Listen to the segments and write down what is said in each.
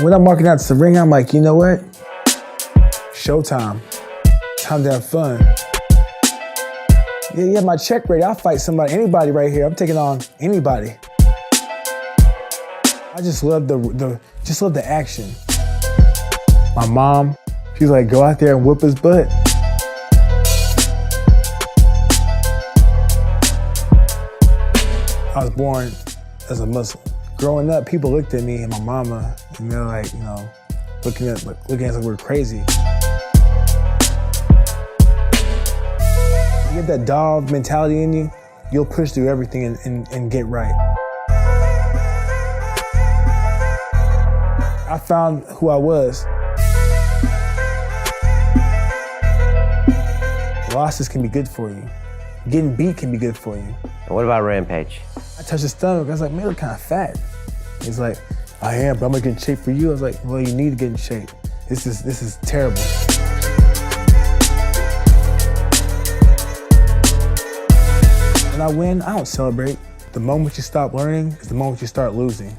When I'm walking out to the ring, I'm like, you know what? Showtime. Time to have fun. Yeah, my check ready. I'll fight somebody, anybody right here. I'm taking on anybody. I just love the action. My mom, she's like, go out there and whoop his butt. I was born as a Muslim. Growing up, people looked at me and my mama, and they're like, you know, looking at us like we're crazy. You get that dog mentality in you, you'll push through everything and get right. I found who I was. Losses can be good for you. Getting beat can be good for you. And what about Rampage? I touched his stomach. I was like, man, you're kind of fat. He's like, I am, but I'm gonna get in shape for you. I was like, well, you need to get in shape. This is terrible. When I win, I don't celebrate. The moment you stop learning is the moment you start losing.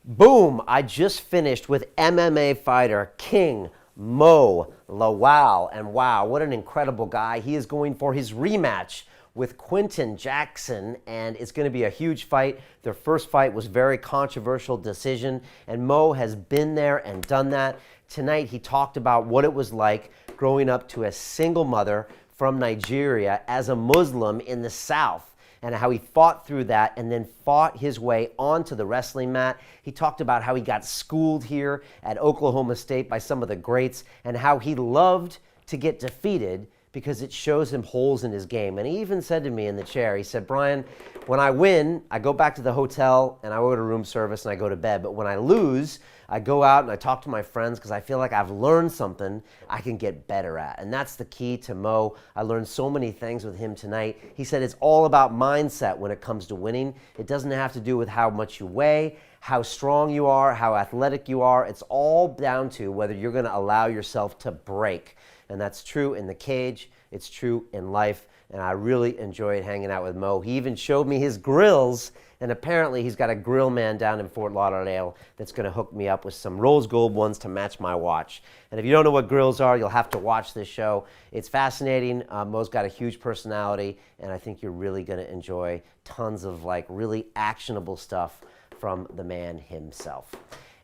Boom! I just finished with MMA fighter King Mo Lawal. And wow, what an incredible guy. He is going for his rematch with Quinton Jackson, and it's going to be a huge fight. Their first fight was very controversial decision, and Mo has been there and done that. Tonight he talked about what it was like growing up to a single mother from Nigeria as a Muslim in the South, and how he fought through that and then fought his way onto the wrestling mat. He talked about how he got schooled here at Oklahoma State by some of the greats and how he loved to get defeated because it shows him holes in his game. And he even said to me in the chair, he said, Brian, when I win, I go back to the hotel and I go to room service and I go to bed. But when I lose, I go out and I talk to my friends because I feel like I've learned something I can get better at. And that's the key to Mo. I learned so many things with him tonight. He said it's all about mindset when it comes to winning. It doesn't have to do with how much you weigh, how strong you are, how athletic you are. It's all down to whether you're going to allow yourself to break. And that's true in the cage. It's true in life. And I really enjoyed hanging out with Mo. He even showed me his grills, and apparently he's got a grill man down in Fort Lauderdale that's going to hook me up with some rose gold ones to match my watch. And if you don't know what grills are, you'll have to watch this show. It's fascinating. Mo's got a huge personality, and I think you're really going to enjoy tons of like really actionable stuff from the man himself.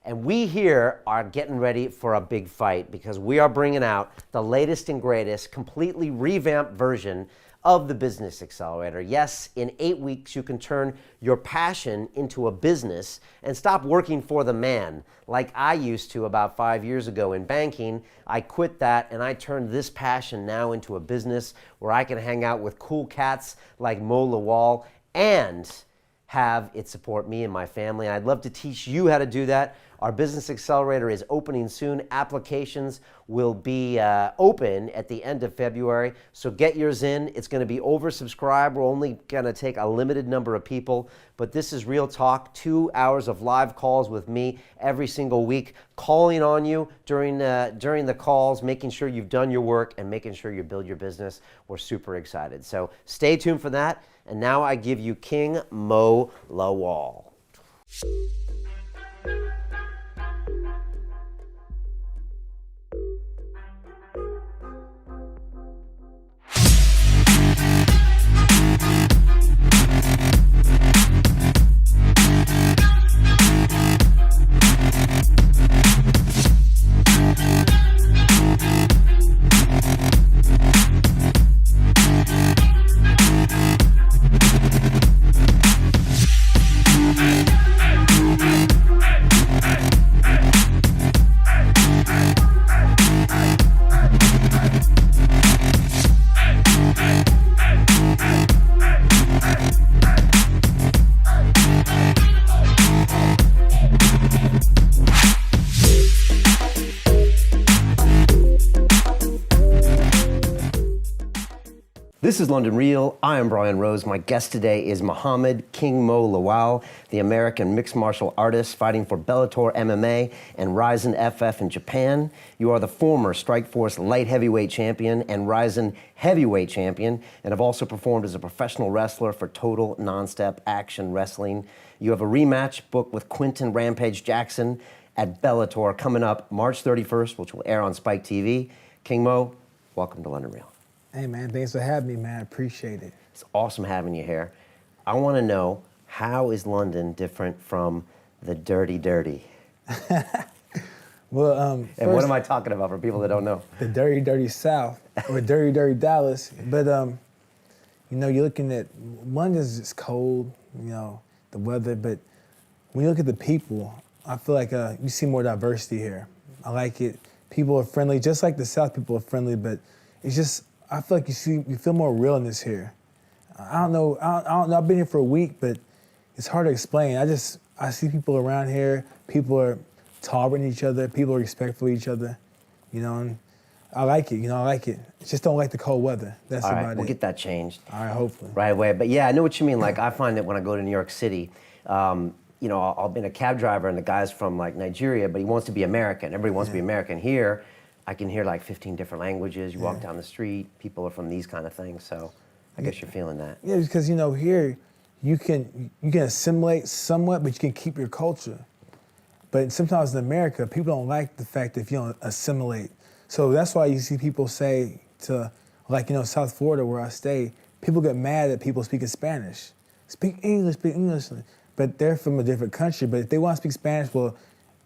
And we here are getting ready for a big fight because we are bringing out the latest and greatest, completely revamped version of the Business Accelerator. Yes, in 8 weeks, you can turn your passion into a business and stop working for the man like I used to about 5 years ago in banking. I quit that and I turned this passion now into a business where I can hang out with cool cats like Mo Lawal and have it support me and my family. And I'd love to teach you how to do that. Our Business Accelerator is opening soon. Applications will be open at the end of February, so get yours in. It's going to be oversubscribed. We're only going to take a limited number of people, but this is real talk, 2 hours of live calls with me every single week, calling on you during the calls, making sure you've done your work and making sure you build your business. We're super excited. So stay tuned for that. And now I give you King Mo Lawal. This is London Real. I am Brian Rose. My guest today is Muhammed King Mo Lawal, the American mixed martial artist fighting for Bellator MMA and Rizin FF in Japan. You are the former Strikeforce light heavyweight champion and Rizin heavyweight champion, and have also performed as a professional wrestler for Total Non-Step Action Wrestling. You have a rematch booked with Quinton Rampage Jackson at Bellator coming up March 31st, which will air on Spike TV. King Mo, welcome to London Real. Hey, man, thanks for having me, man. I appreciate it. It's awesome having you here. I want to know, how is London different from the dirty, dirty? Well, And what am I talking about for people that don't know? the dirty, dirty South, or dirty, dirty Dallas. But, you know, you're looking at, London's just cold, you know, the weather. But when you look at the people, I feel like you see more diversity here. I like it. People are friendly, just like the South people are friendly, but it's just, I feel like you feel more realness here. I don't know, I've been here for a week, but it's hard to explain. I see people around here, people are tolerating each other, people are respectful of each other, you know, and I like it, I like it. Just don't like the cold weather, that's All about right, it. we'll get that changed. All right, hopefully. Right away. But yeah, I know what you mean. Like, I find that when I go to New York City, you know, I'll be a cab driver and the guy's from like Nigeria, but he wants to be American. Everybody wants to be American. Here, I can hear like 15 different languages. You walk down the street, people are from these kind of things. So I guess you're feeling that. Yeah, because, you know, here you can assimilate somewhat, but you can keep your culture. But sometimes in America, people don't like the fact that if you don't assimilate. So that's why you see people say to, like, you know, South Florida where I stay, people get mad at people speaking Spanish. Speak English, speak English. But they're from a different country. But if they want to speak Spanish, well,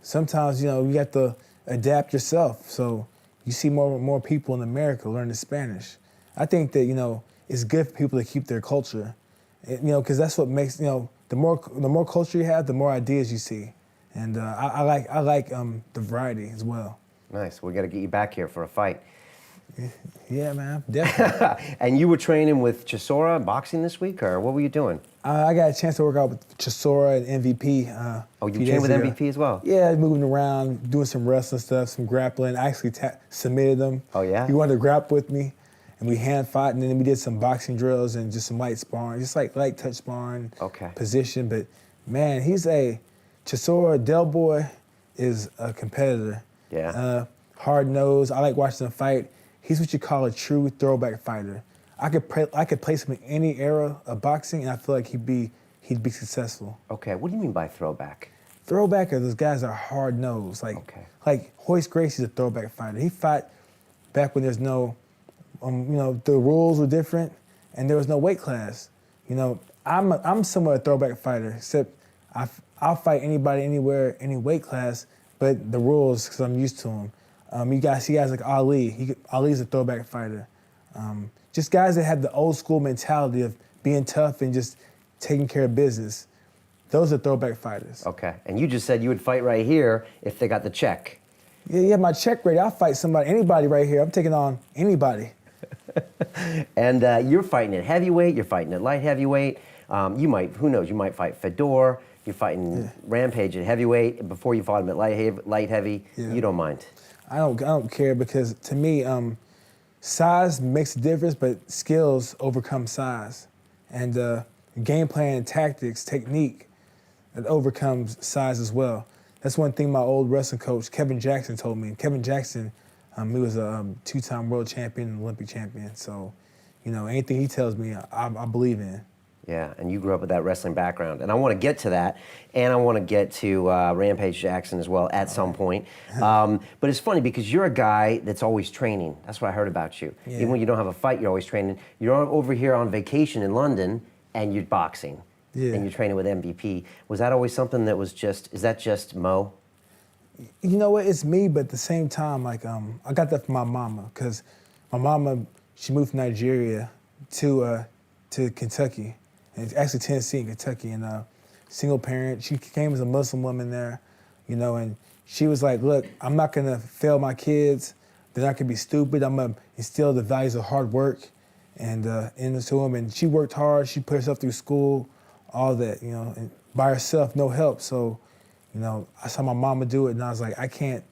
sometimes, you know, you have to adapt yourself. So you see more people in America learning Spanish. I think that, you know, it's good for people to keep their culture, you know, because that's what makes, you know, the more culture you have, the more ideas you see. And I like the variety as well. Nice. We got to get you back here for a fight. Yeah, man, definitely. And you were training with Chisora boxing this week, or what were you doing? I got a chance to work out with Chisora and MVP. Oh, you trained with MVP as well? Yeah, moving around, doing some wrestling stuff, some grappling. I actually submitted him. Oh, yeah? He wanted to grapple with me, and we hand fought, and then we did some boxing drills and just some light sparring, just like light touch sparring, position. But man, Chisora Del Boy is a competitor. Yeah. Hard nosed. I like watching him fight. He's what you call a true throwback fighter. I could place him in any era of boxing, and I feel like he'd be successful. Okay, what do you mean by throwback? Throwback are those guys that are hard nosed. Like Hoist Gracie's a throwback fighter. He fought back when there's no, you know, the rules were different, and there was no weight class. You know, I'm somewhat a throwback fighter, except I'll fight anybody, anywhere, any weight class, but the rules, because I'm used to them. You guys see guys like Ali. Ali's a throwback fighter. Just guys that have the old school mentality of being tough and just taking care of business. Those are throwback fighters. Okay, and you just said you would fight right here if they got the check. Yeah, my check ready. I'll fight anybody right here. I'm taking on anybody. And you're fighting at heavyweight, you're fighting at light heavyweight. Who knows, you might fight Fedor, you're fighting Rampage at heavyweight. Before you fought him at light heavy, you don't mind. I don't care, because to me, size makes a difference, but skills overcome size. And game plan and tactics, technique, it overcomes size as well. That's one thing my old wrestling coach, Kevin Jackson, told me. Kevin Jackson, he was a two-time world champion and Olympic champion. So, you know, anything he tells me, I believe in. Yeah, and you grew up with that wrestling background. And I want to get to that, and I want to get to Rampage Jackson as well at some point. But it's funny because you're a guy that's always training. That's what I heard about you. Yeah. Even when you don't have a fight, you're always training. You're over here on vacation in London, and you're boxing. Yeah. And you're training with MVP. Was that always something that was is that just Mo? You know what, it's me, but at the same time, like, I got that from my mama, because my mama, she moved from Nigeria to Kentucky. And it's actually Tennessee and Kentucky, and single parent. She came as a Muslim woman there, you know, and she was like, look, I'm not gonna fail my kids. They're not gonna be stupid. I'm gonna instill the values of hard work and into them. And she worked hard. She put herself through school, all that, you know, and by herself, no help. So, you know, I saw my mama do it, and I was like, I can't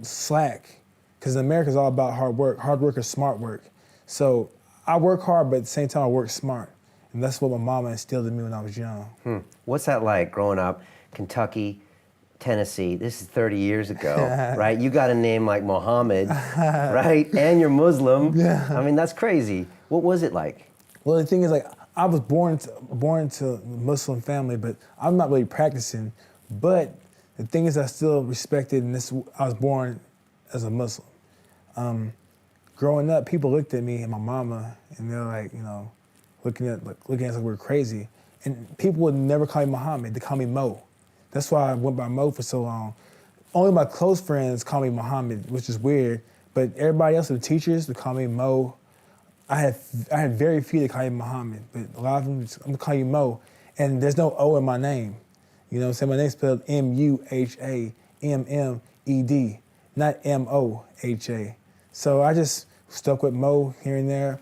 slack, because America's all about hard work or smart work. So I work hard, but at the same time I work smart. And that's what my mama instilled in me when I was young. What's that like growing up, Kentucky, Tennessee? This is 30 years ago, right? You got a name like Muhammed, right? And you're Muslim. Yeah. I mean, that's crazy. What was it like? Well, the thing is, like, I was born into a Muslim family, but I'm not really practicing. But the thing is, I still respected, and I was born as a Muslim. Growing up, people looked at me and my mama, and they're like, looking at us like we're crazy. And people would never call me Muhammad; they call me Mo. That's why I went by Mo for so long. Only my close friends call me Muhammad, which is weird. But everybody else, the teachers, would call me Mo. I had very few that call me Muhammad, but a lot of them, I'm gonna call you Mo. And there's no O in my name. You know what I'm saying? My name's spelled M-U-H-A-M-M-E-D, not M-O-H-A. So I just stuck with Mo here and there.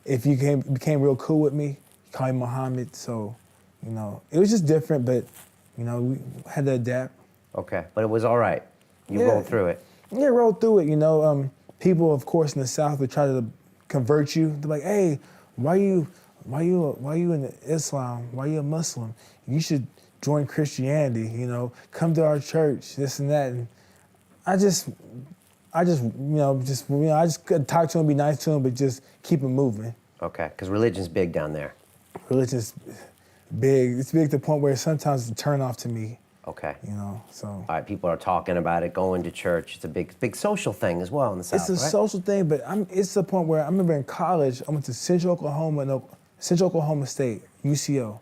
If you became real cool with me, call me Muhammad. So, it was just different, but, we had to adapt. Okay, but it was all right. You rolled through it. Yeah, rolled through it. People, of course, in the South would try to convert you. They're like, "Hey, why you in Islam? Why you a Muslim? You should join Christianity. Come to our church, this and that." And I just could talk to him, be nice to him, but just keep it moving. Okay, because religion's big down there. Religion's big. It's big to the point where sometimes it's a turn off to me. Okay. So. All right, people are talking about it, going to church. It's a big social thing as well in the South, It's a right? social thing, but it's the point where I remember in college, I went to Central Oklahoma State, UCO.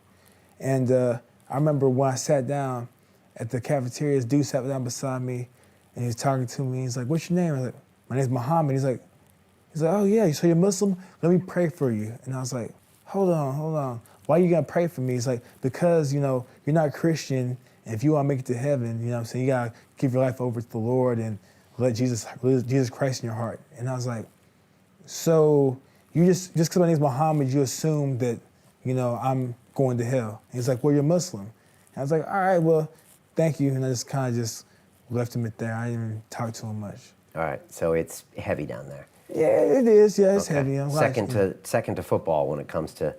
And I remember when I sat down at the cafeteria, this dude sat down beside me, and he was talking to me. He's like, "What's your name?" I was like, "My name's Muhammad." He's like, "Oh yeah, so you're Muslim? Let me pray for you." And I was like, hold on. Why are you gonna pray for me? He's like, "Because, you're not Christian, and if you want to make it to heaven, you gotta give your life over to the Lord and let Jesus Christ in your heart." And I was like, "So you just because my name's Muhammad, you assume that, I'm going to hell?" And he's like, "Well, you're Muslim." And I was like, "All right, well, thank you." And I just kind of just left him at there. I didn't even talk to him much. All right, so it's heavy down there. Yeah, it is. Yeah, it's Okay. heavy. Second to football when it comes to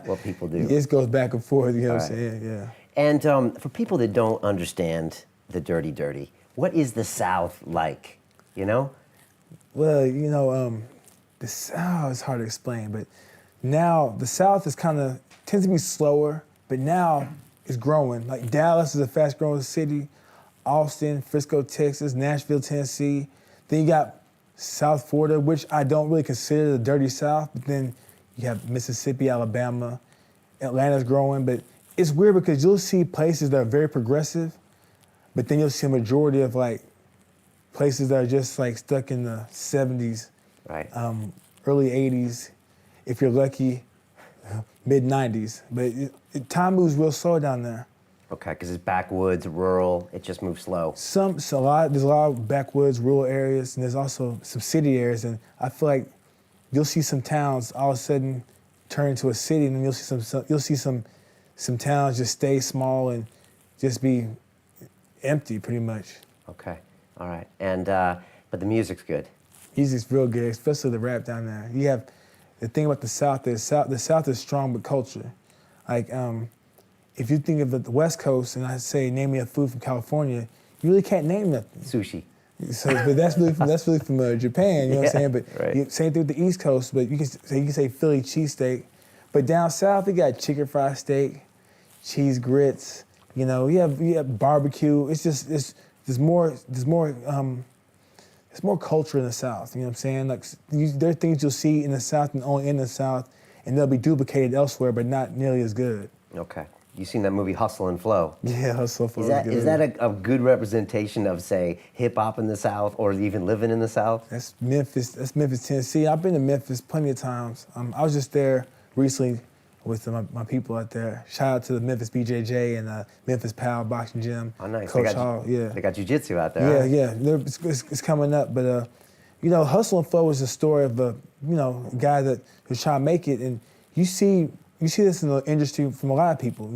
what people do. It goes back and forth, what I'm saying? Yeah. And for people that don't understand the dirty, what is the South like? Well, the South is hard to explain, but now the South is tends to be slower, but now it's growing. Like Dallas is a fast growing city, Austin, Frisco, Texas, Nashville, Tennessee. Then you got South Florida, which I don't really consider the dirty South, but then you have Mississippi, Alabama, Atlanta's growing, but it's weird because you'll see places that are very progressive, but then you'll see a majority of places that are just stuck in the 70s, right? Early 80s, if you're lucky, mid 90s. But time moves real slow down there. Okay, because it's backwoods, rural, it just moves slow. There's a lot of backwoods, rural areas, and there's also some city areas, and I feel like you'll see some towns all of a sudden turn into a city, and then you'll see some towns just stay small and just be empty, pretty much. Okay, all right, and but the music's good. Music's real good, especially the rap down there. You have the thing about the South is the South is strong with culture. If you think of the West Coast and I say name me a food from California, you really can't name nothing. Sushi. So, but that's really from Japan, you know what I'm saying? But right. Same thing with the East Coast, but you can say Philly cheesesteak. But down south, you got chicken fried steak, cheese grits. You have barbecue. There's more culture in the South. You know what I'm saying? There are things you'll see in the South and only in the South, and they'll be duplicated elsewhere, but not nearly as good. Okay. You seen that movie Hustle and Flow? Yeah, Hustle and Flow. Is that a good representation of, say, hip hop in the South, or even living in the South? That's Memphis, Tennessee. I've been to Memphis plenty of times. I was just there recently with my people out there. Shout out to the Memphis BJJ and Memphis Power Boxing Gym. Oh, nice. Coach Hall, yeah. They got jiu-jitsu out there. Yeah, yeah. It's coming up, but Hustle and Flow is a story of a guy that was trying to make it, and you see this in the industry from a lot of people.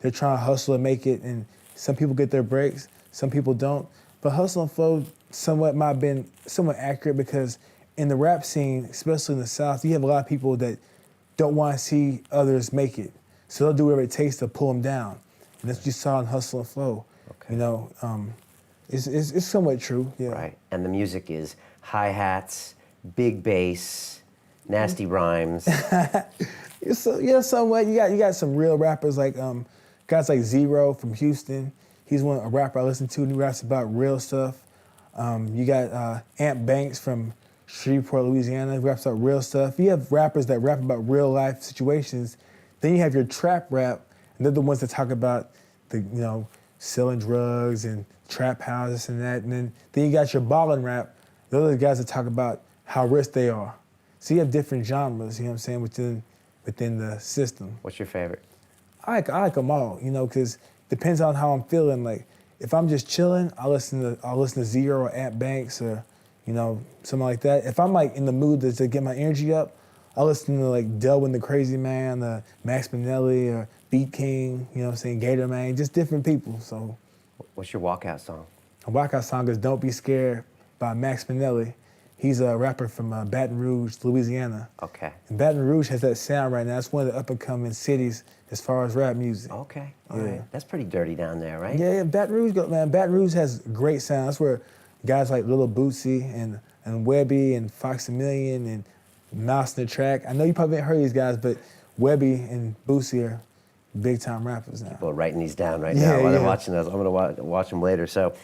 They're trying to hustle and make it, and some people get their breaks, some people don't. But Hustle and Flow somewhat might have been somewhat accurate because in the rap scene, especially in the South, you have a lot of people that don't want to see others make it. So they'll do whatever it takes to pull them down. And that's what you saw in Hustle and Flow. Okay. You know, it's somewhat true. Yeah. Right. And the music is hi-hats, big bass, nasty rhymes. Yeah, somewhat. You got some real rappers like guys like Zero from Houston. He's a rapper I listen to, and he raps about real stuff. You got Ant Banks from Shreveport, Louisiana. He raps about real stuff. You have rappers that rap about real life situations. Then you have your trap rap, and they're the ones that talk about the selling drugs and trap houses and that. And then you got your ballin' rap. Those are the guys that talk about how rich they are. So you have different genres, you know what I'm saying, within the system. What's your favorite? I like them all, because depends on how I'm feeling. Like if I'm just chilling, I'll listen to Zero or Ant Banks or something like that. If I'm like in the mood to get my energy up, I'll listen to like Delwin the Crazy Man, Max Minnelli or Beat King, Gator Man, just different people. So, what's your walkout song? A walkout song is "Don't Be Scared" by Max Minnelli. He's a rapper from Baton Rouge, Louisiana. Okay. And Baton Rouge has that sound right now. It's one of the up-and-coming cities as far as rap music. Okay. All right. That's pretty dirty down there, right? Yeah, Baton Rouge has great sound. That's where guys like Lil Bootsy and Webby and Fox a Million and Mouse in the Track. I know you probably haven't heard these guys, but Webby and Bootsy are big-time rappers now. People are writing these down right now while they're watching those. I'm going to watch them later. So,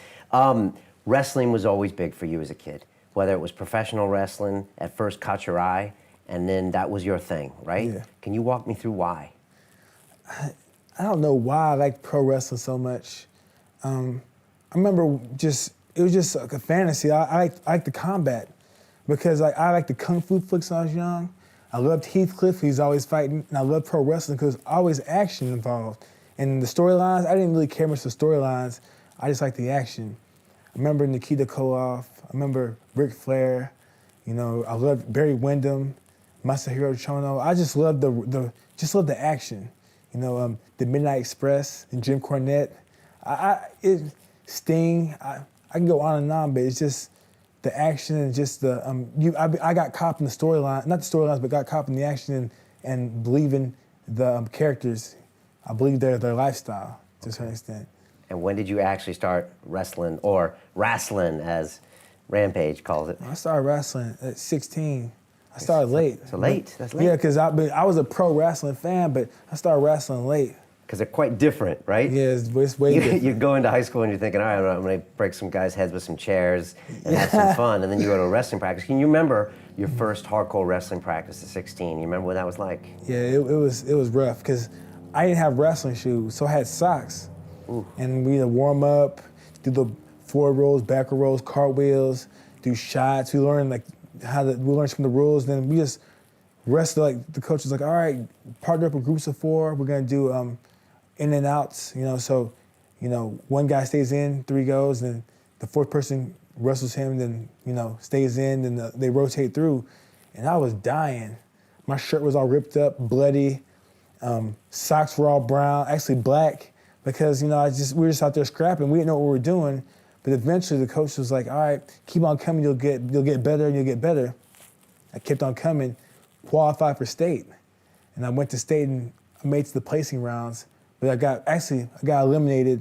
wrestling was always big for you as a kid. Whether it was professional wrestling, at first caught your eye, and then that was your thing, right? Yeah. Can you walk me through why? I don't know why I like pro wrestling so much. I remember it was just like a fantasy. I like the combat because I like the kung fu flicks when I was young. I loved Heathcliff, he's always fighting, and I loved pro wrestling because always action involved. And the storylines, I didn't really care much for storylines. I just liked the action. I remember Nikita Koloff. I remember Ric Flair. I loved Barry Windham, Masahiro Chono. I just loved the action. The Midnight Express and Jim Cornette. Sting. I can go on and on, but it's just the action and just the I got caught in the storyline, not the storylines, but got caught in the action and believing the characters. I believe their lifestyle to a certain extent. And when did you actually start wrestling, or wrestling as Rampage calls it? I started wrestling at 16. I started late. So late? That's late. Yeah, because I was a pro wrestling fan, but I started wrestling late. Because they're quite different, right? Yeah, it's way different. You go into high school and you're thinking, all right, I'm going to break some guys' heads with some chairs and have some fun. And then you go to a wrestling practice. Can you remember your first hardcore wrestling practice at 16? You remember what that was like? Yeah, it was rough because I didn't have wrestling shoes, so I had socks. Ooh. And we warm up, do the forward rolls, backward rolls, cartwheels, do shots. We learned some of the rules. Then we just wrestled. Like the coach was like, all right, partner up with groups of 4. We're gonna do in and outs. So one guy stays in, 3 goes, and the 4th person wrestles him, then stays in, then they rotate through. And I was dying. My shirt was all ripped up, bloody. Socks were all brown, actually black. Because we were just out there scrapping. We didn't know what we were doing, but eventually the coach was like, "All right, keep on coming. You'll get better and you'll get better." I kept on coming, qualified for state, and I went to state and I made it to the placing rounds. But I got eliminated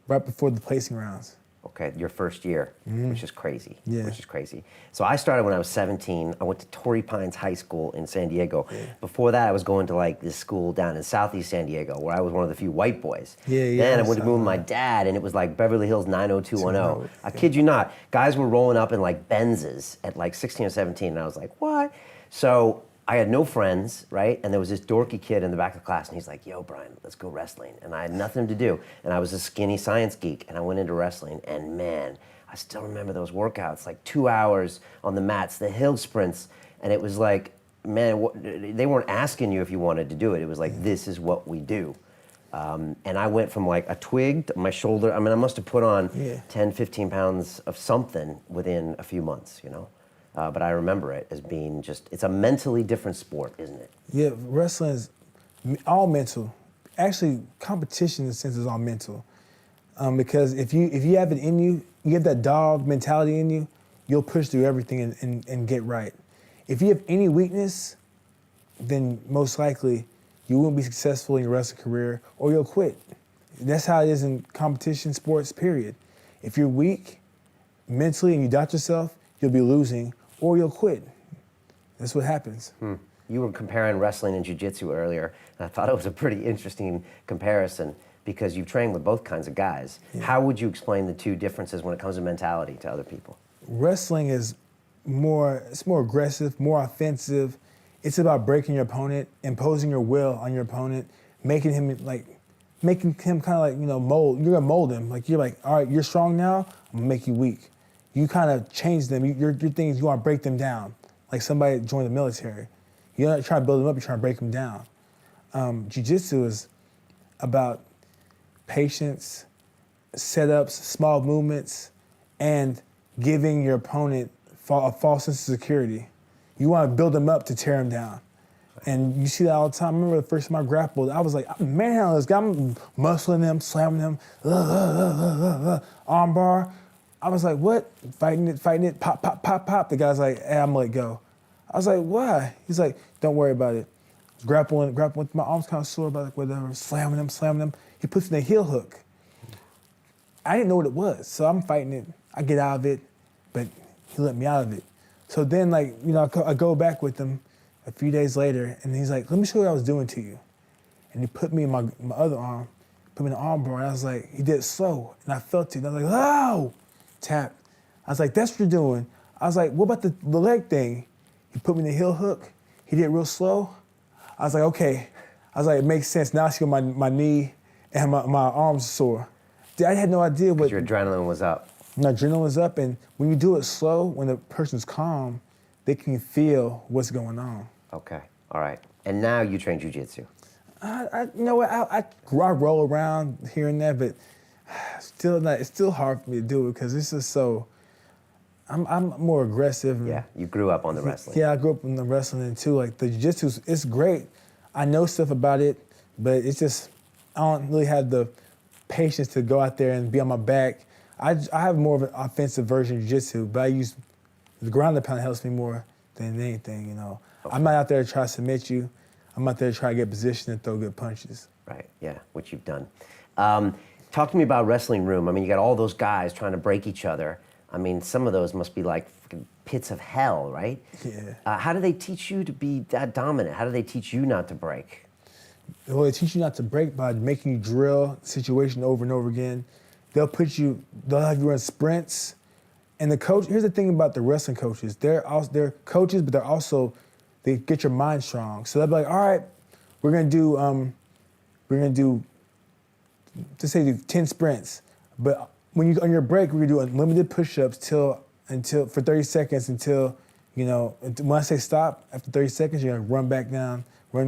right before the placing rounds. Okay, your first year, which is crazy. Yeah. Which is crazy. So I started when I was 17. I went to Torrey Pines High School in San Diego. Yeah. Before that, I was going to this school down in Southeast San Diego where I was one of the few white boys. Yeah. Then I went to move with my dad, and it was Beverly Hills 90210. I kid you not. Guys were rolling up in Benzes at 16 or 17, and I was like, what? So I had no friends, right? And there was this dorky kid in the back of the class, and he's like, yo, Brian, let's go wrestling. And I had nothing to do. And I was a skinny science geek, and I went into wrestling, and man, I still remember those workouts, 2 hours on the mats, the hill sprints, and it was man, they weren't asking you if you wanted to do it. It was this is what we do. And I went from a twig to my shoulder. I must have put on 10, 15 pounds of something within a few months, But I remember it as being it's a mentally different sport, isn't it? Yeah, wrestling is all mental. Actually, competition in a sense is all mental. Because if you have it in you, you have that dog mentality in you, you'll push through everything and get right. If you have any weakness, then most likely you won't be successful in your wrestling career or you'll quit. That's how it is in competition sports, period. If you're weak mentally and you doubt yourself, you'll be losing or you'll quit. That's what happens. You were comparing wrestling and jiu-jitsu earlier, and I thought it was a pretty interesting comparison because you train with both kinds of guys. Yeah. How would you explain the two differences when it comes to mentality to other people? Wrestling is more aggressive, more offensive. It's about breaking your opponent, imposing your will on your opponent, making him kind of like, mold. You're gonna mold him. Like, you're like, all right, you're strong now, I'm gonna make you weak. You kind of change them. Your thing is you wanna break them down. Like somebody that joined the military. You're not trying to build them up, you're trying to break them down. Jiu-jitsu is about patience, setups, small movements, and giving your opponent a false sense of security. You want to build them up to tear them down. And you see that all the time. I remember the first time I grappled, I was like, I'm manhandling this guy. I'm muscling him, slamming him, arm bar. I was like, what? Fighting it, pop, pop, pop, pop. The guy's like, hey, I'm gonna let go. I was like, why? He's like, don't worry about it. I was grappling, my arms kind of sore, but like whatever, slamming him. He puts in a heel hook. I didn't know what it was, so I'm fighting it. I get out of it, but he let me out of it. So then, I go back with him a few days later, and he's like, let me show you what I was doing to you. And he put me in my other arm, put me in the arm bar, and I was like, he did it slow, and I felt it. And I was like, oh, tap. I was like, that's what you're doing. I was like, what about the leg thing? He put me in the heel hook. He did it real slow. I was like, okay. I was like, it makes sense. Now I see my knee and my arms sore. I had no idea what... Your adrenaline was up. My adrenaline was up, and when you do it slow, when the person's calm, they can feel what's going on. Okay, all right. And now you train jiu-jitsu. You know what? I roll around here and there, but it's still hard for me to do it because it's just so... I'm more aggressive. Yeah, you grew up on the wrestling. Yeah, I grew up in the wrestling too. Like the jiu-jitsu, it's great. I know stuff about it, but it's just, I don't really have the patience to go out there and be on my back. I have more of an offensive version of jiu-jitsu, but I use the ground and pound helps me more than anything, Okay. I'm not out there to try to submit you. I'm out there to try to get position and throw good punches. Right, yeah, which you've done. Talk to me about wrestling room. I mean, you got all those guys trying to break each other. I mean, some of those must be like pits of hell, right? Yeah. How do they teach you to be that dominant? How do they teach you not to break? Well, they teach you not to break by making you drill the situation over and over again. They'll have you run sprints. And here's the thing about the wrestling coaches. They're coaches, but they get your mind strong. So they'll be like, all right, we're gonna do, just say do 10 sprints. But when on your break, we're gonna do unlimited push-ups for 30 seconds until, when I say stop, after 30 seconds, you're gonna run back down,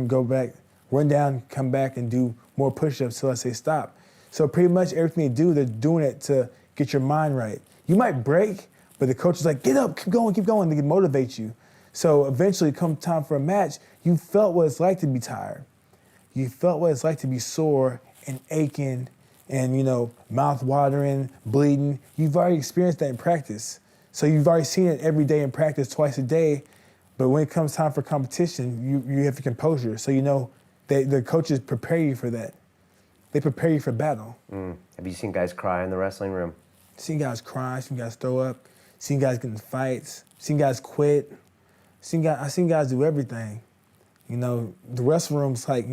go back, run down, come back and do more push-ups till I say stop. So pretty much everything they do, they're doing it to get your mind right. You might break, but the coach is like, get up, keep going, to motivate you. So eventually, come time for a match, you felt what it's like to be tired. You felt what it's like to be sore and aching and, mouth watering, bleeding. You've already experienced that in practice. So you've already seen it every day in practice, twice a day. But when it comes time for competition, you have to composure. So the coaches prepare you for that. They prepare you for battle. Have you seen guys cry in the wrestling room? Seen guys cry, seen guys throw up, seen guys get in fights, seen guys quit. I've seen guys do everything. The wrestling room's like,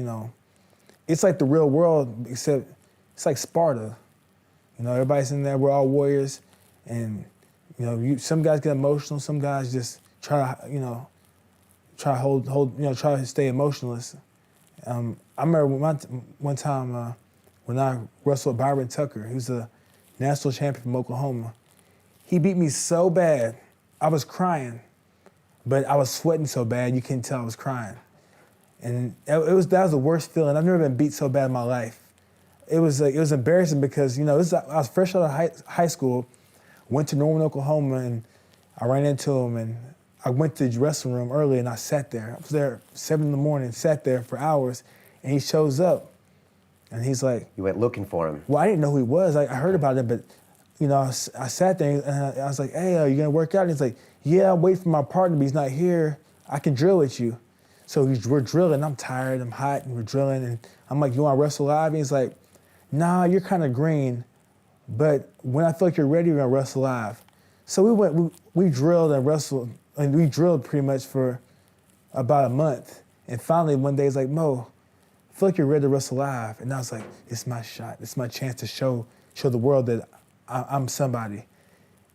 it's like the real world, except it's like Sparta. Everybody's in there, we're all warriors. And, some guys get emotional, some guys just try to stay emotionless. I remember one time when I wrestled Byron Tucker. He was a national champion from Oklahoma. He beat me so bad, I was crying, but I was sweating so bad you couldn't tell I was crying. And that was the worst feeling. I've never been beat so bad in my life. It was embarrassing because I was fresh out of high school, went to Norman, Oklahoma, and I ran into him, and I went to the wrestling room early, and I sat there. I was there 7 a.m, sat there for hours, and he shows up, and he's like... You went looking for him. Well, I didn't know who he was. I heard about it, but I sat there and I was like, hey, are you gonna work out? And he's like, yeah, I'm waiting for my partner, but he's not here. I can drill with you. So we're drilling. I'm tired, I'm hot, and we're drilling. And I'm like, you wanna wrestle live? And he's like, nah, you're kind of green, but when I feel like you're ready, we're gonna wrestle live. So we drilled and wrestled, and we drilled pretty much for about a month. And finally one day he's like, Mo, I feel like you're ready to wrestle live. And I was like, it's my shot. It's my chance to show the world that I'm somebody.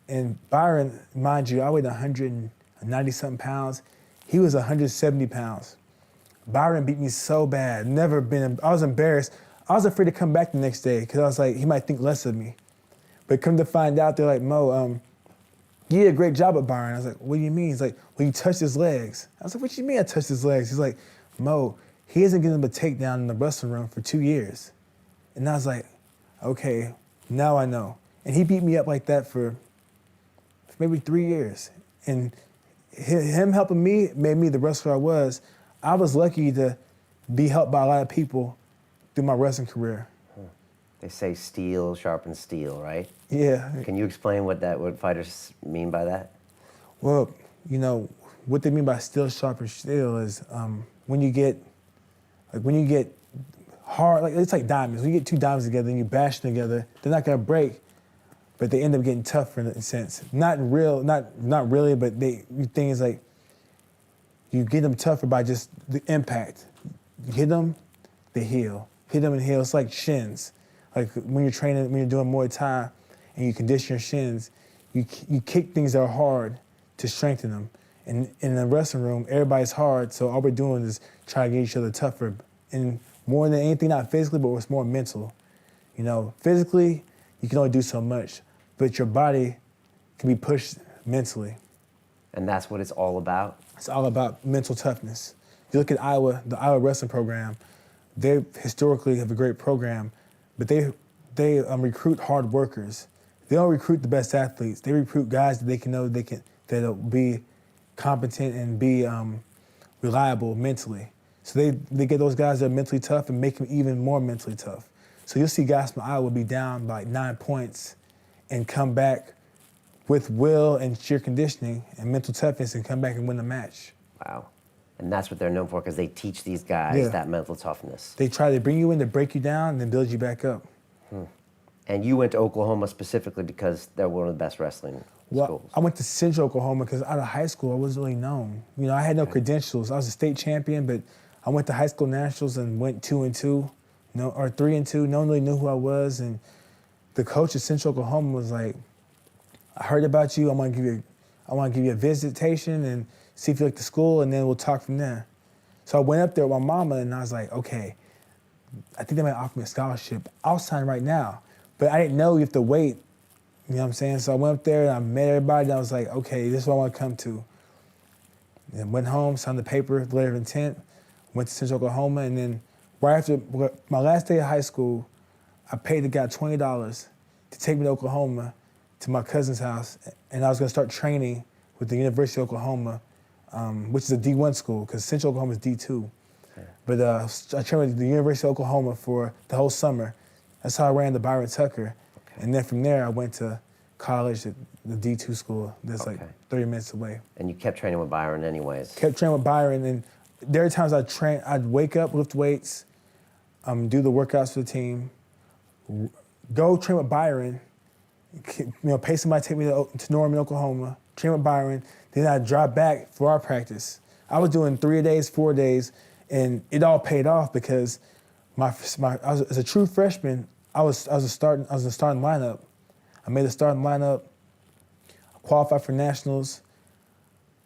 And Byron, mind you, I weighed 190 something pounds. He was 170 pounds. Byron beat me so bad. I was embarrassed. I was afraid to come back the next day because I was like, he might think less of me. But come to find out, they're like, Mo, you did a great job at Byron. I was like, what do you mean? He's like, well, you touched his legs. I was like, what do you mean I touched his legs? He's like, Mo, he hasn't given him a takedown in the wrestling room for 2 years. And I was like, okay, now I know. And he beat me up like that for maybe 3 years. And him helping me made me the wrestler I was. I was lucky to be helped by a lot of people through my wrestling career. They say steel sharpens steel, right? Yeah. Can you explain what fighters mean by that? Well, what they mean by steel sharpens steel is when you get hard, like it's like diamonds. When you get two diamonds together and you bash them together, they're not gonna break, but they end up getting tougher in a sense. Not really, but things like you get them tougher by just the impact. You hit them, they heal. Hit them and heal. It's like shins. Like when you're doing Muay Thai and you condition your shins, you kick things that are hard to strengthen them. And in the wrestling room, everybody's hard, so all we're doing is try to get each other tougher. And more than anything, not physically, but it's more mental. Physically, you can only do so much, but your body can be pushed mentally. And that's what it's all about? It's all about mental toughness. You look at Iowa, the Iowa wrestling program, they historically have a great program, but they recruit hard workers. They don't recruit the best athletes. They recruit guys that they can know that'll be competent and be reliable mentally. So they get those guys that are mentally tough and make them even more mentally tough. So you'll see guys from Iowa be down by 9 points and come back with will and sheer conditioning and mental toughness and come back and win the match. Wow. And that's what they're known for because they teach these guys that mental toughness. They try to bring you in to break you down and then build you back up. And you went to Oklahoma specifically because they're one of the best wrestling schools. I went to Central Oklahoma because out of high school I wasn't really known. I had no credentials. I was a state champion, but I went to high school nationals and went 2-2, or 3-2. No one really knew who I was, and the coach at Central Oklahoma was like, I heard about you. I want to give you a visitation and see if you like the school, and then we'll talk from there. So I went up there with my mama, and I was like, okay, I think they might offer me a scholarship. I'll sign right now. But I didn't know you have to wait. You know what I'm saying? So I went up there, and I met everybody, and I was like, okay, this is what I want to come to. And went home, signed the paper, the letter of intent, went to Central Oklahoma, and then right after my last day of high school, I paid the guy $20 to take me to Oklahoma, to my cousin's house, and I was gonna start training with the University of Oklahoma, which is a D1 school, because Central Oklahoma is D2. Okay. But I trained with the University of Oklahoma for the whole summer. That's how I ran the Byron Tucker. Okay. And then from there, I went to college at the D2 school that's like 30 minutes away. And you kept training with Byron anyways? Kept training with Byron, and there are times I'd wake up, lift weights, do the workouts for the team, go train with Byron, pay somebody to take me to Norman, Oklahoma, train with Byron, then I'd drive back for our practice. I was doing 3 days, 4 days, and it all paid off because as a true freshman, I was in the starting lineup. I made the starting lineup, I qualified for nationals,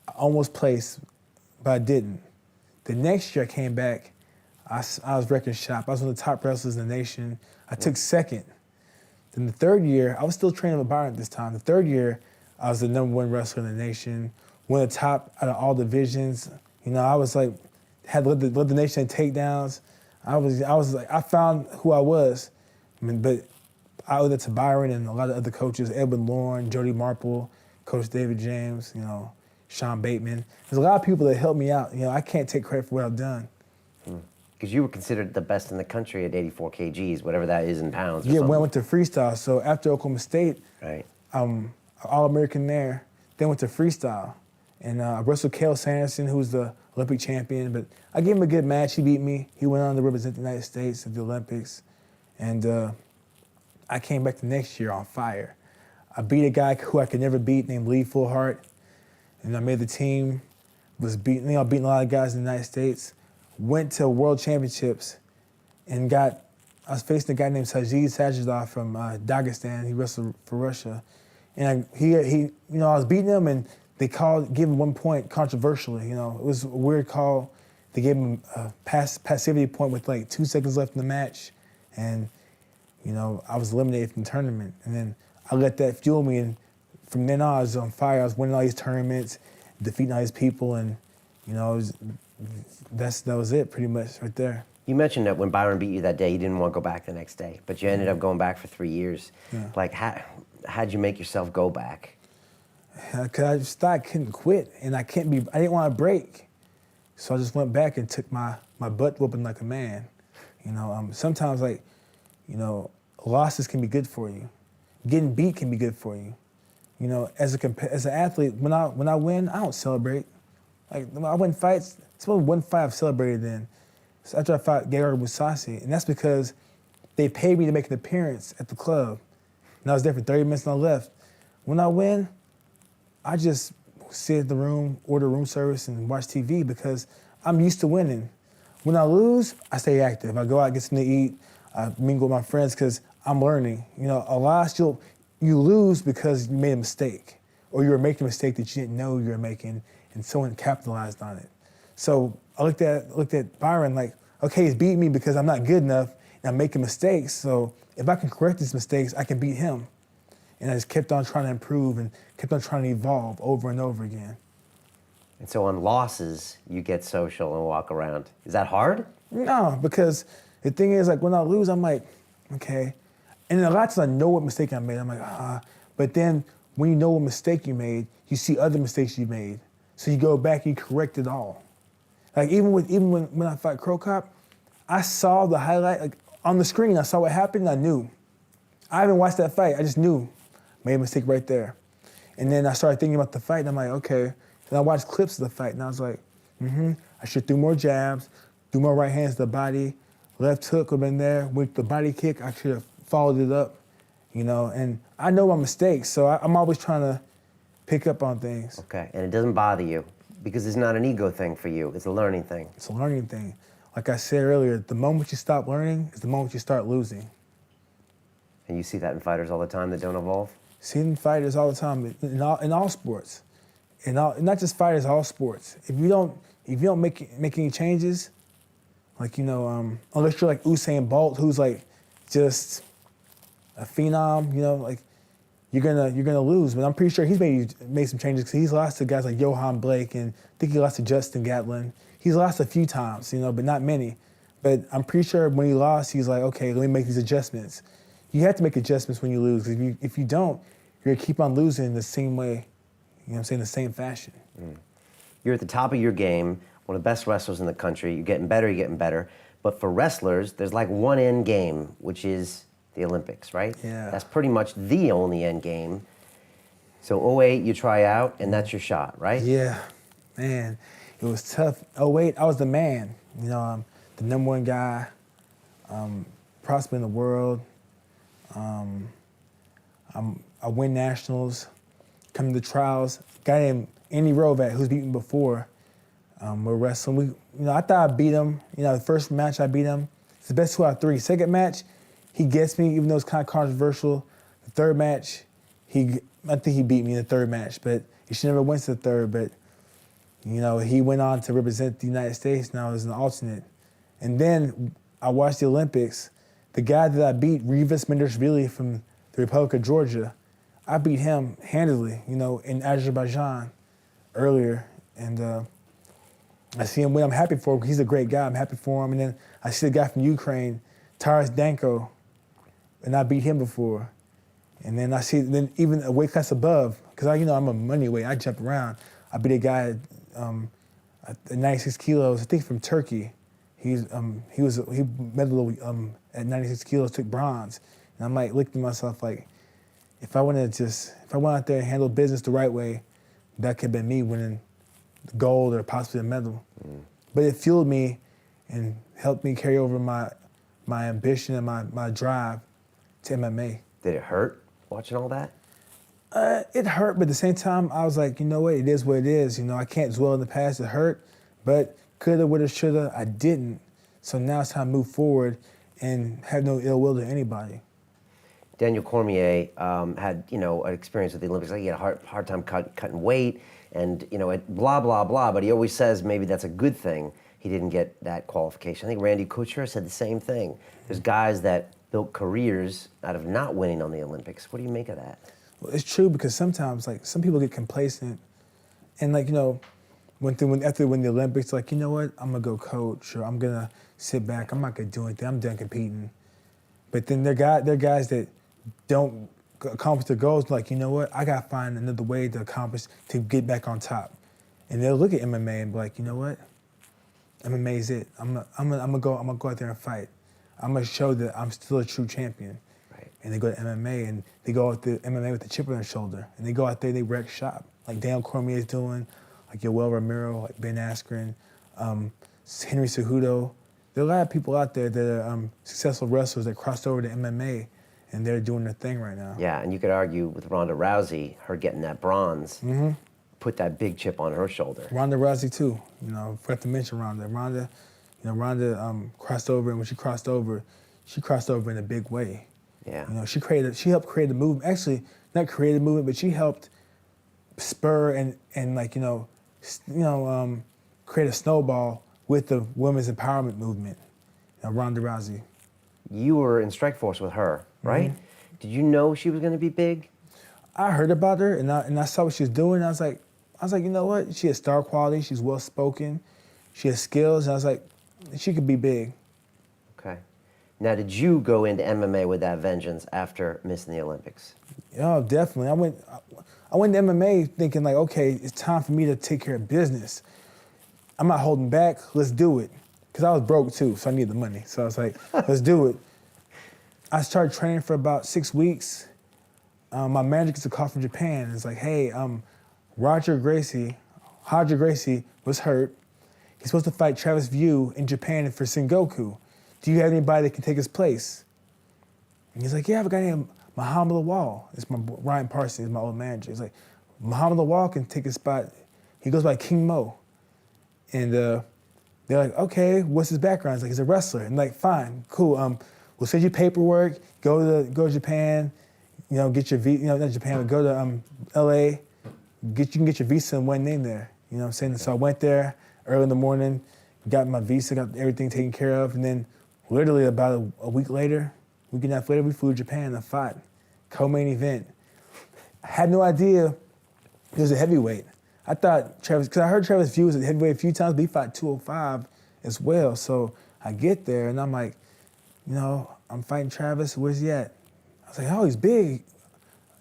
I almost placed, but I didn't. The next year I came back, I was wrecking shop. I was one of the top wrestlers in the nation. I took second. Then the third year, I was still training with Byron at this time. The third year, I was the #1 wrestler in the nation, one of the top out of all divisions. I was like, had led the nation in takedowns. I was like, I found who I was. But I owe that to Byron and a lot of other coaches, Edwin Lauren, Jody Marple, Coach David James, Sean Bateman. There's a lot of people that helped me out. I can't take credit for what I've done. Because you were considered the best in the country at 84 kgs, whatever that is in pounds. Or Yeah, something. when I went to freestyle. So after Oklahoma State, Right. All-American there, then went to freestyle. And I wrestled Cale Sanderson, who's the Olympic champion, but I gave him a good match. He beat me. He went on to represent the United States at the Olympics. And I came back the next year on fire. I beat a guy who I could never beat named Lee Fullhart, and I made the team, beating a lot of guys in the United States, went to World Championships, and I was facing a guy named Sajid Sajidov from Dagestan. He wrestled for Russia. And I was beating him, and they gave him 1 point controversially. It was a weird call. They gave him a passivity point with like 2 seconds left in the match, and I was eliminated from the tournament. And then I let that fuel me, and from then on I was on fire. I was winning all these tournaments, defeating all these people, and that was it pretty much right there. You mentioned that when Byron beat you that day, you didn't want to go back the next day, but you ended up going back for 3 years. Yeah. Like, how'd you make yourself go back? Cause I just thought I couldn't quit, and I didn't want to break. So I just went back and took my butt whooping like a man. Sometimes losses can be good for you. Getting beat can be good for you. As an athlete, when I win, I don't celebrate. Like when I win fights, it's only one fight I've celebrated in. So after I fought Gegard Mousasi, and that's because they paid me to make an appearance at the club. And I was there for 30 minutes and I left. When I win, I just sit in the room, order room service, and watch TV because I'm used to winning. When I lose, I stay active. I go out, get something to eat, I mingle with my friends because I'm learning. A loss, you lose because you made a mistake, or you were making a mistake that you didn't know you were making, and someone capitalized on it. So I looked at Byron like, okay, he's beating me because I'm not good enough, and I'm making mistakes. So if I can correct these mistakes, I can beat him. And I just kept on trying to improve and kept on trying to evolve over and over again. And so on losses, you get social and walk around. Is that hard? No, because the thing is, like, when I lose, I'm like, okay. And then a lot of times I know what mistake I made. I'm like, But then when you know what mistake you made, you see other mistakes you made. So you go back and you correct it all. Like even when I fought Crow Cop, I saw the highlight, like on the screen, I saw what happened, and I knew. I haven't watched that fight, I just knew. Made a mistake right there. And then I started thinking about the fight, and I'm like, okay. Then I watched clips of the fight, and I was like, I should do more jabs, do more right hands to the body, left hook would have been there, with the body kick, I should have followed it up, and I know my mistakes, so I'm always trying to pick up on things. Okay, and it doesn't bother you because it's not an ego thing for you, it's a learning thing. It's a learning thing. Like I said earlier, the moment you stop learning is the moment you start losing. And you see that in fighters all the time that don't evolve? Seeing fighters all the time in all sports, not just fighters, all sports. If you don't make any changes, like unless you're like Usain Bolt, who's like just a phenom, like you're gonna lose. But I'm pretty sure he's made some changes because he's lost to guys like Johan Blake, and I think he lost to Justin Gatlin. He's lost a few times, but not many. But I'm pretty sure when he lost, he's like, okay, let me make these adjustments. You have to make adjustments when you lose. If you don't, you're gonna keep on losing the same way, the same fashion. You're at the top of your game, one of the best wrestlers in the country. You're getting better. But for wrestlers, there's like one end game, which is the Olympics, right? Yeah. That's pretty much the only end game. So 08, you try out, and that's your shot, right? Yeah, man, it was tough. 08, I was the man. I'm the #1 guy, prospect in the world. I win nationals, come to the trials. A guy named Andy Rovat, who's beaten me before, we're wrestling. I thought I beat him. The first match I beat him. It's the best 2 out of 3. Second match, he gets me, even though it's kind of controversial. The third match, I think he beat me in the third match, but he should never went to the third. But he went on to represent the United States now as an alternate. And then I watched the Olympics. The guy that I beat, Rivas Mendershvili from the Republic of Georgia, I beat him handily, in Azerbaijan earlier. And I see him win. I'm happy for him. He's a great guy. I'm happy for him. And then I see the guy from Ukraine, Taras Danko, and I beat him before. And then I see even a weight class above, because I'm a money weight. I jump around. I beat a guy at 96 kilos, I think from Turkey. he medaled at 96 kilos, took bronze, and I'm like looking at myself like, if I went out there and handled business the right way, that could have been me winning the gold or possibly a medal. But it fueled me and helped me carry over my ambition and my drive to MMA. Did it hurt watching all that? It hurt, but at the same time, I was like, you know what? It is what it is. You know, I can't dwell in the past. It hurt, but coulda, woulda, shoulda. I didn't. So now it's time to move forward and have no ill will to anybody. Daniel Cormier had, an experience with the Olympics. Like he had a hard time cutting weight, and blah blah blah. But he always says maybe that's a good thing. He didn't get that qualification. I think Randy Couture said the same thing. There's guys that built careers out of not winning on the Olympics. What do you make of that? Well, it's true because sometimes, like, some people get complacent, and like, after they win the Olympics, like, you know what? I'm gonna go coach, or I'm gonna sit back. I'm not gonna do anything. I'm done competing. But then they're guys that don't accomplish their goals. Like, you know what? I gotta find another way to get back on top. And they'll look at MMA and be like, you know what? MMA is it. I'm gonna go out there and fight. I'm gonna show that I'm still a true champion. Right. And they go to MMA and they go out to MMA with a chip on their shoulder. And they go out there, they wreck shop. Like Daniel Cormier is doing, like Yoel Romero, like Ben Askren, Henry Cejudo. There are a lot of people out there that are successful wrestlers that crossed over to MMA, and they're doing their thing right now. Yeah, and you could argue with Ronda Rousey, her getting that bronze, put that big chip on her shoulder. Ronda Rousey too. Forgot to mention Ronda. Ronda crossed over, and when she crossed over in a big way. Yeah. She helped create a movement. Actually, not create a movement, but she helped spur and create a snowball with the women's empowerment movement. Ronda Rousey. You were in Strikeforce with her, right? Did you know she was going to be big? I heard about her and I saw what she was doing. I was like, you know what? She has star quality. She's well spoken. She has skills. And I was like, she could be big. Okay. Now, did you go into MMA with that vengeance after missing the Olympics? Yeah, definitely. I went to MMA thinking like, okay, it's time for me to take care of business. I'm not holding back. Let's do it. Because I was broke too, so I needed the money. So I was like, let's do it. I started training for about 6 weeks. My manager gets a call from Japan. And it's like, hey, Roger Gracie was hurt. He's supposed to fight Travis View in Japan for Sengoku. Do you have anybody that can take his place? And he's like, yeah, I have a guy named Muhammed Lawal. It's Ryan Parsons, my old manager. He's like, Muhammed Lawal can take his spot. He goes by King Mo. And they're like, okay, what's his background? He's like, he's a wrestler. And like, fine, cool. We'll send you paperwork. Go to Japan. Get your visa. Not Japan, but go to LA. You can get your visa and one name there. You know what I'm saying? So I went there early in the morning, got my visa, got everything taken care of, and then literally about a week and a half later, we flew to Japan and fought. Co-main event. I had no idea it was a heavyweight. I thought because I heard Travis View was a heavyweight a few times, but he fought 205 as well. So I get there and I'm like, I'm fighting Travis, where's he at? I was like, oh, he's big.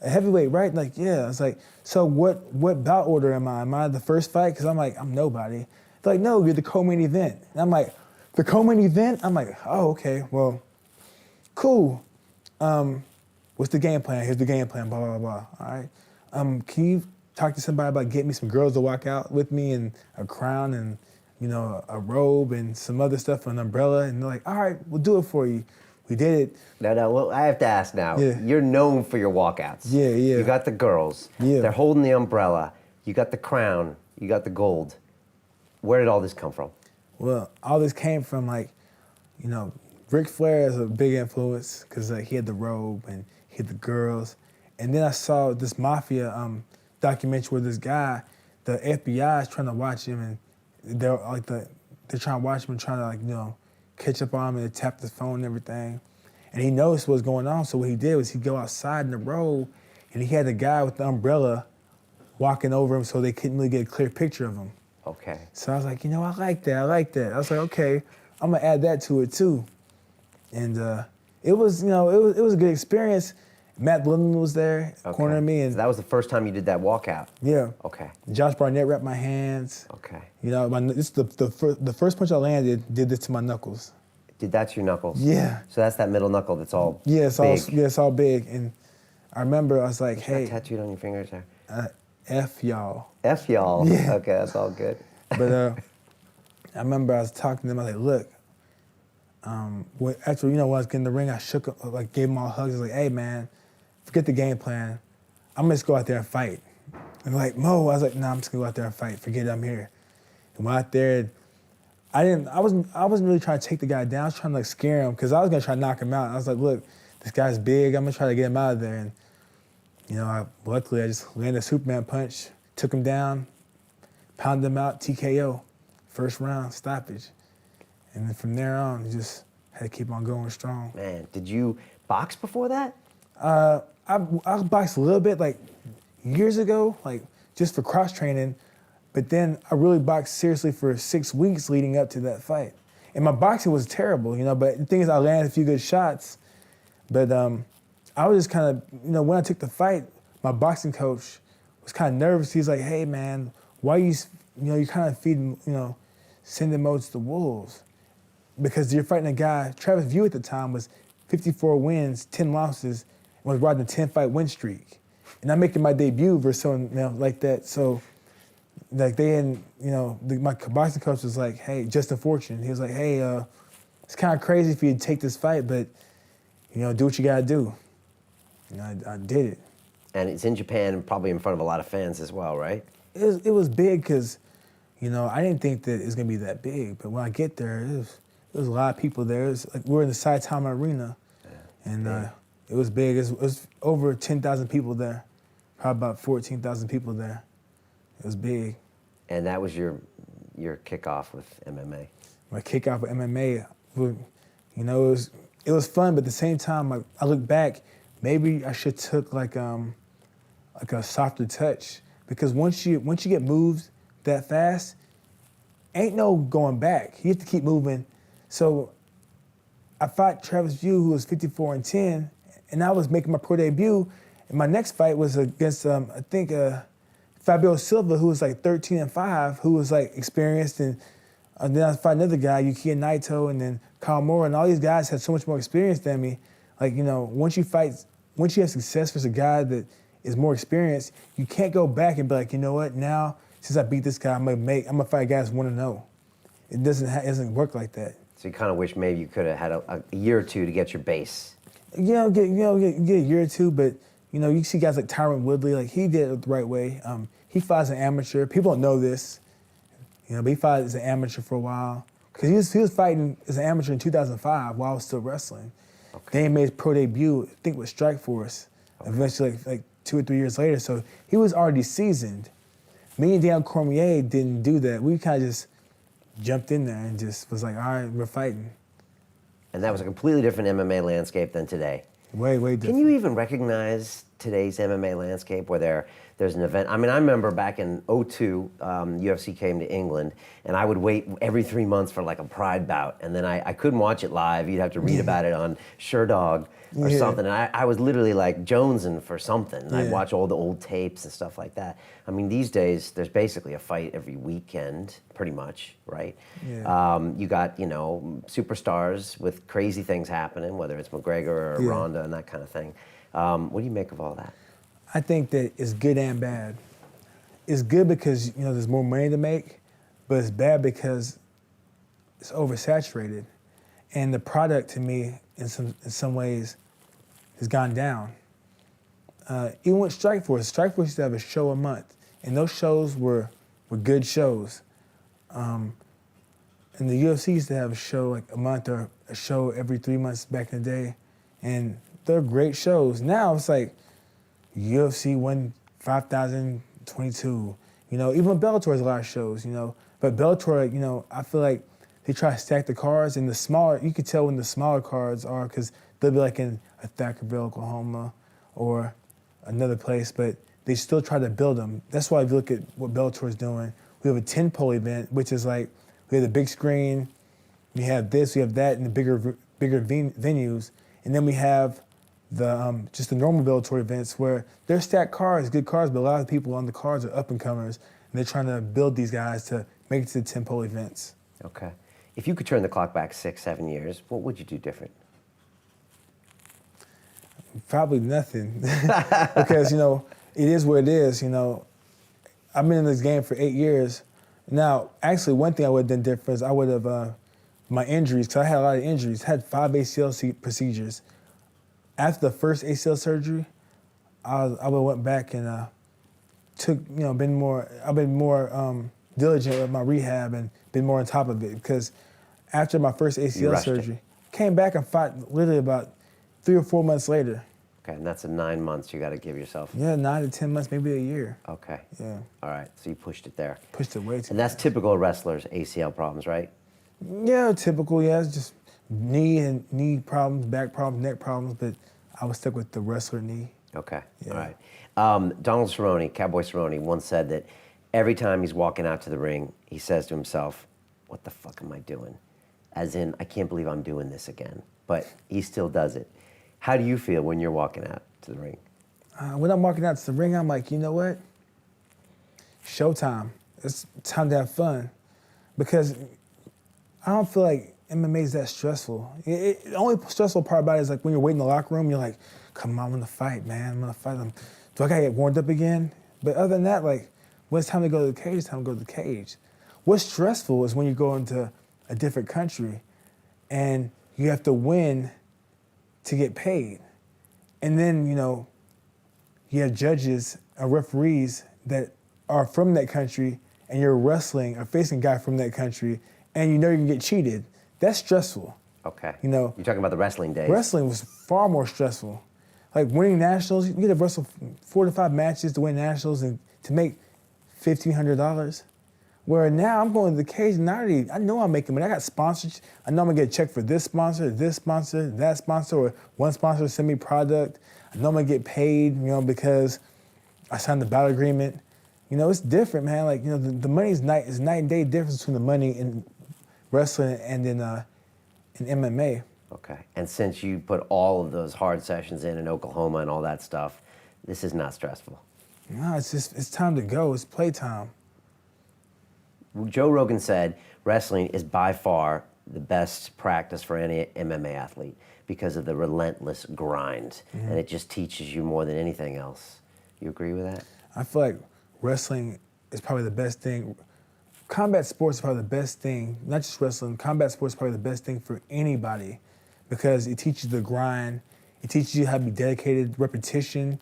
A heavyweight, right? Like, yeah. I was like, so what bout order am I? Am I the first fight? Because I'm like, I'm nobody. They're like, no, you're the co-main event. And I'm like, the co-main event? I'm like, oh, okay, well, cool. What's the game plan? Here's the game plan, blah, blah, blah, all right? Can you talk to somebody about getting me some girls to walk out with me and a crown and, a robe and some other stuff, an umbrella? And they're like, all right, we'll do it for you. We did it. No, well, I have to ask now. Yeah. You're known for your walkouts. Yeah. You got the girls. Yeah. They're holding the umbrella. You got the crown. You got the gold. Where did all this come from? Well, all this came from Ric Flair is a big influence because he had the robe and he had the girls. And then I saw this mafia documentary where this guy, the FBI is trying to watch him and they're trying to watch him and trying to catch up on him and tap his phone and everything. And he noticed what was going on, so what he did was he'd go outside in the road and he had the guy with the umbrella walking over him so they couldn't really get a clear picture of him. Okay. So I was like, I like that. I was like, okay, I'm gonna add that to it too. And it was a good experience. Matt Lillman was there, cornering me. And So that was the first time you did that walkout. yeah. Okay. Josh Barnett wrapped my hands. Okay. You know, this is the first punch I landed did this to my knuckles. Did that to your knuckles? Yeah. So that's that middle knuckle that's all Yeah, it's big. it's all big. And I remember I was like, Is hey, that tattooed on your fingers there? F y'all. F y'all. Yeah. Okay, that's all good. But I remember I was talking to them. I was like, look, after, when I was getting in the ring, I shook them, like gave them all hugs. I was like, hey man, forget the game plan. I'm gonna just go out there and fight. And like, Mo, I was like, nah, I'm just gonna go out there and fight. Forget it, I'm here. And went out there, I wasn't really trying to take the guy down. I was trying to like scare him because I was gonna try to knock him out. I was like, look, this guy's big. I'm gonna try to get him out of there. And you know, luckily I just landed a Superman punch, took him down, pounded him out, TKO, first round stoppage. And then from there on, just had to keep on going strong. Man, did you box before that? I boxed a little bit, like years ago, like just for cross training. But then I really boxed seriously for 6 weeks leading up to that fight. And my boxing was terrible, you know. But the thing is, I landed a few good shots. But I was just kind of, you know, when I took the fight, my boxing coach was kind of nervous. He's like, "Hey, man, why you know, you kind of feeding, you know, sending Mo to the wolves." Because you're fighting a guy, Travis View at the time was 54 wins, 10 losses, and was riding a 10-fight win streak. And I'm making my debut versus someone, you know, like that. So, like they hadn't, you know, my boxing coach was like, hey, Justin Fortune, he was like, hey, it's kind of crazy for you to take this fight, but, you know, do what you gotta do. You know, I did it. And it's in Japan and probably in front of a lot of fans as well, right? It was big because, you know, I didn't think that it was gonna be that big, but when I get there, there was a lot of people there. It was like we were in the Saitama Arena, and it was big. It was over 10,000 people there, probably about 14,000 people there. It was big. And that was your kickoff with MMA. My kickoff with MMA, you know, it was fun, but at the same time, like, I look back, maybe I should took like a softer touch, because once you get moved that fast, ain't no going back. You have to keep moving. So I fought Travis View, who was 54-10, and I was making my pro debut. And my next fight was against, I think, Fabio Silva, who was like 13-5, who was like experienced. And then I fought another guy, Yukiya Naito, and then Kyle Moore, and all these guys had so much more experience than me. Like, you know, once you have success versus a guy that is more experienced, you can't go back and be like, you know what, now, since I beat this guy, I'm gonna fight guys 1-0. It doesn't work like that. So you kind of wish maybe you could have had a year or two to get your base. Yeah, get a year or two, but you know, you see guys like Tyron Woodley, like he did it the right way. He fought as an amateur. People don't know this, you know, but he fought as an amateur for a while. Because he was fighting as an amateur in 2005 while I was still wrestling. Okay. Then he made his pro debut, I think with Strikeforce, eventually like 2 or 3 years later. So he was already seasoned. Me and Dan Cormier didn't do that. We kind of just jumped in there and just was like, all right, we're fighting. And that was a completely different MMA landscape than today. Way different. Can you even recognize today's MMA landscape where there's an event? I mean, I remember back in '02, UFC came to England, and I would wait every 3 months for like a Pride bout, and then I couldn't watch it live. You'd have to read about it on Sherdog or something. And I was literally like jonesing for something. And I'd watch all the old tapes and stuff like that. I mean, these days, there's basically a fight every weekend, pretty much, right? Yeah. You got, you know, superstars with crazy things happening, whether it's McGregor or Ronda and that kind of thing. What do you make of all that? I think that it's good and bad. It's good because, you know, there's more money to make, but it's bad because it's oversaturated. And the product, to me, in some ways, has gone down. Even with Strikeforce used to have a show a month, and those shows were good shows. And the UFC used to have a show like a month or a show every 3 months back in the day, and they're great shows. Now it's like UFC 5,022. You know, even Bellator has a lot of shows. You know, but Bellator, you know, I feel like they try to stack the cards, and the smaller, you can tell when the smaller cards are, because they'll be like in a Thackerville, Oklahoma, or another place, but they still try to build them. That's why if you look at what Bellator is doing, we have a 10-pole event, which is like, we have the big screen, we have this, we have that, and the bigger venues, and then we have just the normal Bellator events where they're stacked cards, good cards, but a lot of people on the cards are up and comers, and they're trying to build these guys to make it to the tempo events. Okay. If you could turn the clock back 6, 7 years, what would you do different? Probably nothing, because it is what it is. I've been in this game for 8 years. Now, actually, one thing I would have done different is I would have my injuries, because I had a lot of injuries. I had 5 ACL procedures. After the first ACL surgery, I would have went back and I've been more diligent with my rehab and been more on top of it, because after my first ACL surgery, came back and fought literally about 3 or 4 months later. Okay, and that's 9 months you got to give yourself. Yeah, 9 to 10 months, maybe a year. Okay. Yeah. All right, so you pushed it there. Pushed it way too. And that's typical of wrestlers, ACL problems, right? Yeah, typical. Yeah, it's just knee problems, back problems, neck problems, but I was stuck with the wrestler knee. Okay. Yeah. All right. Donald Cerrone, Cowboy Cerrone, once said that every time he's walking out to the ring, he says to himself, "What the fuck am I doing?" As in, I can't believe I'm doing this again. But he still does it. How do you feel when you're walking out to the ring? When I'm walking out to the ring, I'm like, you know what? Showtime. It's time to have fun. Because I don't feel like MMA is that stressful. The only stressful part about it is like when you're waiting in the locker room, you're like, come on, I'm gonna fight, man. I'm gonna fight. Do I gotta get warmed up again? But other than that, like, when it's time to go to the cage, it's time to go to the cage. What's stressful is when you go into a different country and you have to win to get paid. And then, you have judges or referees that are from that country and you're wrestling or facing a guy from that country and you can get cheated. That's stressful. Okay. You're talking about the wrestling days. Wrestling was far more stressful. Like winning nationals, you get to wrestle 4 to 5 matches to win nationals and to make $1,500. Where now I'm going to the cage and I know I'm making money. I got sponsors. I know I'm gonna get a check for this sponsor, that sponsor, or one sponsor send me product. I know I'm gonna get paid, because I signed the battle agreement. It's different, man. Like, the money is night and day difference between the money in wrestling and in MMA. Okay. And since you put all of those hard sessions in Oklahoma and all that stuff, this is not stressful. No, it's time to go. It's playtime. Joe Rogan said wrestling is by far the best practice for any MMA athlete because of the relentless grind, and it just teaches you more than anything else. You agree with that? I feel like wrestling is probably the best thing. Combat sports is probably the best thing, not just wrestling, combat sports is probably the best thing for anybody because it teaches you the grind, it teaches you how to be dedicated, repetition,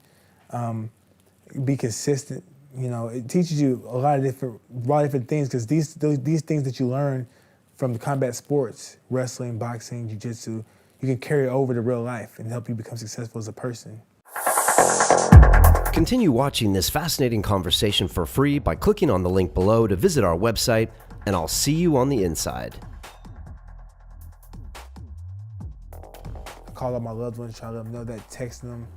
be consistent. It teaches you a lot of different things because these things that you learn from the combat sports, wrestling, boxing, jiu-jitsu, you can carry over to real life and help you become successful as a person. Continue watching this fascinating conversation for free by clicking on the link below to visit our website, and I'll see you on the inside. I called all my loved ones, try to let them know that, texting them,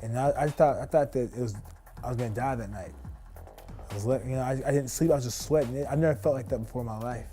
and I thought that I was gonna die that night. I didn't sleep. I was just sweating. I never felt like that before in my life.